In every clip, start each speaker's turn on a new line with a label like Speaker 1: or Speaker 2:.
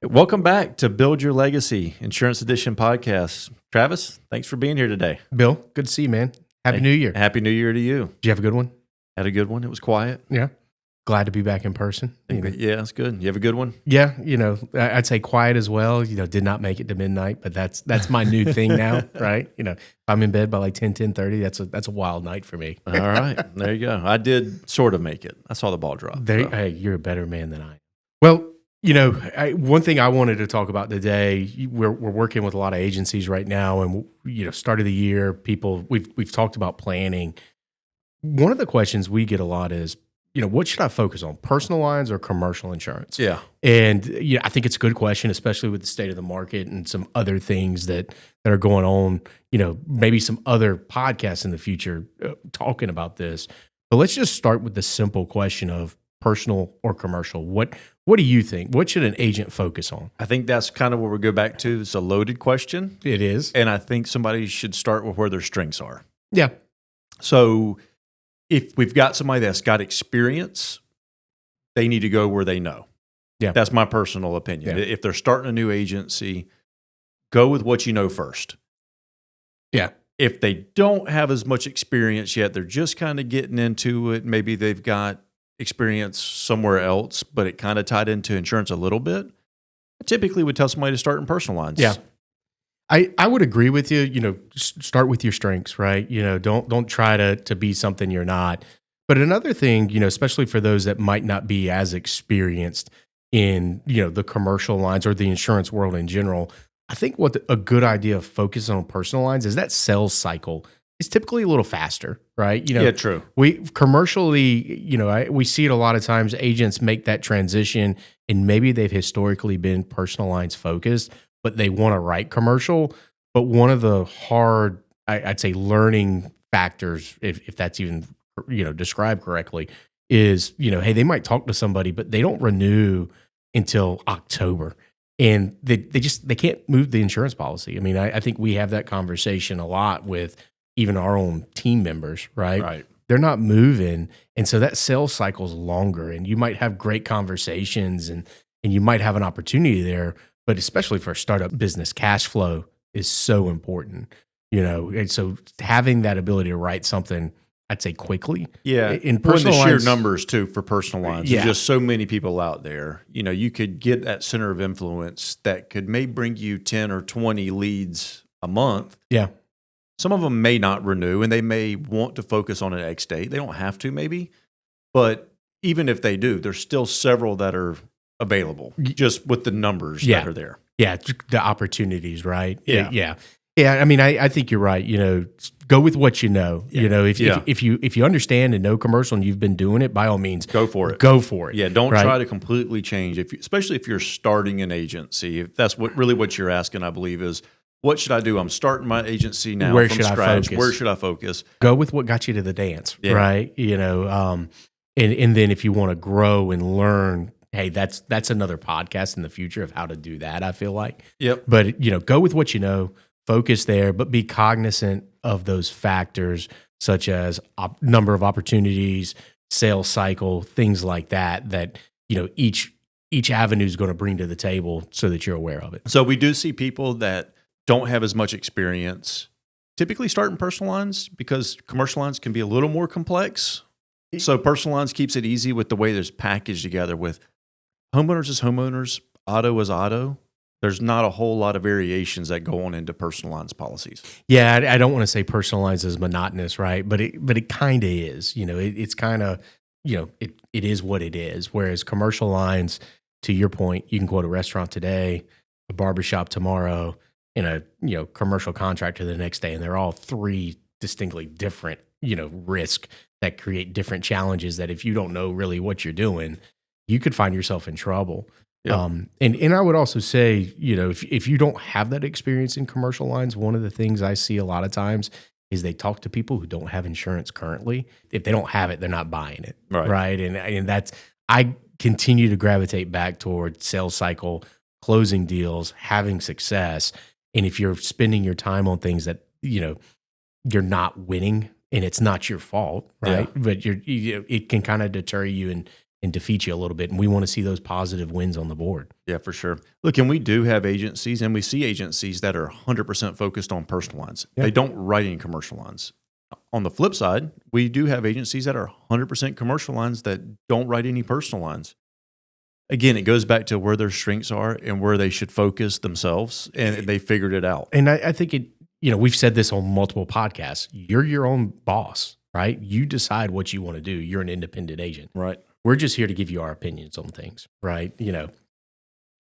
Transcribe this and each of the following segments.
Speaker 1: Welcome back to Build Your Legacy Insurance Edition podcast. Travis, thanks for being here today.
Speaker 2: Bill, good to see you, man. Happy New Year.
Speaker 1: Happy New Year to you.
Speaker 2: Did you have a good one?
Speaker 1: Had a good one. It was quiet.
Speaker 2: Yeah. Glad to be back in person.
Speaker 1: Yeah, it's good. You have a good one?
Speaker 2: Yeah, I'd say quiet as well. Did not make it to midnight, but that's my new thing now, right? If I'm in bed by like 10:30, that's a wild night for me.
Speaker 1: All right. There you go. I did sort of make it. I saw the ball drop.
Speaker 2: Hey, you're a better man than I am. Well, one thing I wanted to talk about today, we're working with a lot of agencies right now, and start of the year, we've talked about planning. One of the questions we get a lot is, what should I focus on, personal lines or commercial insurance?
Speaker 1: Yeah.
Speaker 2: And I think it's a good question, especially with the state of the market and some other things that are going on, maybe some other podcasts in the future talking about this. But let's just start with the simple question of personal or commercial. What do you think? What should an agent focus on?
Speaker 1: I think that's kind of where we go back to. It's a loaded question.
Speaker 2: It is.
Speaker 1: And I think somebody should start with where their strengths are.
Speaker 2: Yeah.
Speaker 1: So if we've got somebody that's got experience, they need to go where they know.
Speaker 2: Yeah.
Speaker 1: That's my personal opinion.
Speaker 2: Yeah.
Speaker 1: If they're starting a new agency, go with what you know first.
Speaker 2: Yeah.
Speaker 1: If they don't have as much experience yet, they're just kind of getting into it. Maybe they've got experience somewhere else, but it kind of tied into insurance a little bit. I typically would tell somebody to start in personal lines.
Speaker 2: Yeah. I would agree with you. Start with your strengths, right? Don't try to be something you're not. But another thing, especially for those that might not be as experienced in, the commercial lines or the insurance world in general, I think what a good idea of focusing on personal lines is that sales cycle is typically a little faster, right?
Speaker 1: Yeah, true.
Speaker 2: We commercially, we see it a lot of times. Agents make that transition, and maybe they've historically been personal lines focused, but they want to write commercial. But one of the hard, I'd say, learning factors, if that's even described correctly, is hey, they might talk to somebody, but they don't renew until October, and they can't move the insurance policy. I mean, I think we have that conversation a lot with even our own team members, right?
Speaker 1: Right.
Speaker 2: They're not moving, and so that sales cycle's longer. And you might have great conversations, and you might have an opportunity there. But especially for a startup business, cash flow is so important, And so having that ability to write something, I'd say quickly.
Speaker 1: Yeah.
Speaker 2: In personal
Speaker 1: the sheer
Speaker 2: lines,
Speaker 1: numbers too for personal lines.
Speaker 2: Yeah.
Speaker 1: There's just so many people out there. You could get that center of influence that may bring you 10 or 20 leads a month.
Speaker 2: Yeah.
Speaker 1: Some of them may not renew, and they may want to focus on an X date. They don't have to, maybe. But even if they do, there's still several that are available just with the numbers that are there.
Speaker 2: Yeah, the opportunities, right?
Speaker 1: Yeah.
Speaker 2: Yeah. I mean, I think you're right. Go with what you know.
Speaker 1: Yeah.
Speaker 2: If you understand and know commercial and you've been doing it, by all means,
Speaker 1: go for it.
Speaker 2: Go for it.
Speaker 1: Yeah, don't try to completely change. Especially if you're starting an agency, if that's what you're asking, I believe, is what should I do? I'm starting my agency now
Speaker 2: Where
Speaker 1: from
Speaker 2: should
Speaker 1: scratch.
Speaker 2: I focus?
Speaker 1: Where should I focus?
Speaker 2: Go with what got you to the dance, right? And then if you want to grow and learn, hey, that's another podcast in the future of how to do that, I feel like.
Speaker 1: Yep.
Speaker 2: But, go with what you know, focus there, but be cognizant of those factors such as number of opportunities, sales cycle, things like that, each avenue is going to bring to the table so that you're aware of it.
Speaker 1: So we do see people that don't have as much experience typically start in personal lines because commercial lines can be a little more complex. So personal lines keeps it easy with the way there's packaged together with homeowners is homeowners, auto is auto. There's not a whole lot of variations that go on into personal lines policies.
Speaker 2: Yeah, I don't want to say personal lines is monotonous, right? But it kind of is. It's kind of, it is what it is. Whereas commercial lines, to your point, you can go to a restaurant today, a barbershop tomorrow, and a commercial contractor the next day, and they're all three distinctly different risk that create different challenges that if you don't know really what you're doing, you could find yourself in trouble.
Speaker 1: Yeah.
Speaker 2: And I would also say, if you don't have that experience in commercial lines, one of the things I see a lot of times is they talk to people who don't have insurance currently. If they don't have it, they're not buying it. Right. And that's, I continue to gravitate back toward sales cycle, closing deals, having success. And if you're spending your time on things that, you're not winning and it's not your fault, right?
Speaker 1: Yeah.
Speaker 2: But it can kind of deter you and defeat you a little bit. And we want to see those positive wins on the board.
Speaker 1: Yeah, for sure. Look, and we do have agencies, and we see agencies that are 100% focused on personal lines.
Speaker 2: Yeah.
Speaker 1: They don't write any commercial lines. On the flip side, we do have agencies that are 100% commercial lines that don't write any personal lines. Again, it goes back to where their strengths are and where they should focus themselves, and they figured it out.
Speaker 2: And I think we've said this on multiple podcasts. You're your own boss, right? You decide what you want to do. You're an independent agent.
Speaker 1: Right.
Speaker 2: We're just here to give you our opinions on things, right?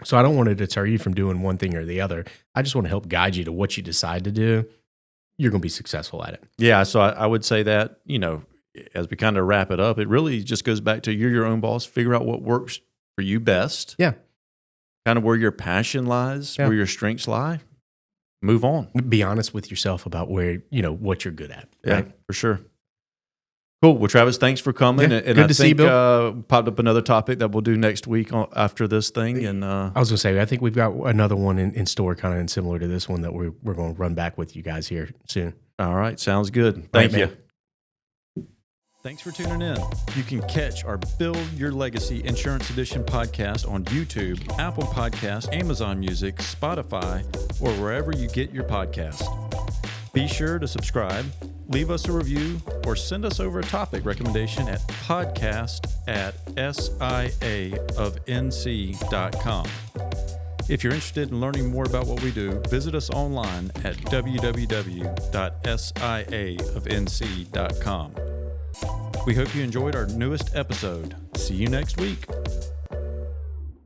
Speaker 2: So I don't want to deter you from doing one thing or the other. I just want to help guide you to what you decide to do. You're going to be successful at it.
Speaker 1: Yeah, so I would say that, as we kind of wrap it up, it really just goes back to you're your own boss. Figure out what works for you best.
Speaker 2: Yeah.
Speaker 1: Kind of where your passion lies, where your strengths lie. Move on.
Speaker 2: Be honest with yourself about where, what you're good at.
Speaker 1: Yeah,
Speaker 2: Right?
Speaker 1: for sure. Cool. Well, Travis, thanks for coming.
Speaker 2: Yeah,
Speaker 1: and
Speaker 2: good
Speaker 1: I
Speaker 2: to see you,
Speaker 1: think popped up another topic that we'll do next week after this thing. And
Speaker 2: I was going to say, I think we've got another one in store, kind of similar to this one that we're going to run back with you guys here soon.
Speaker 1: All right. Sounds good. Thank you.
Speaker 2: Man.
Speaker 1: Thanks for tuning in. You can catch our Build Your Legacy Insurance Edition podcast on YouTube, Apple Podcasts, Amazon Music, Spotify, or wherever you get your podcasts. Be sure to subscribe, leave us a review, or send us over a topic recommendation at podcast@siaofnc.com. If you're interested in learning more about what we do, visit us online at www.siaofnc.com. We hope you enjoyed our newest episode. See you next week.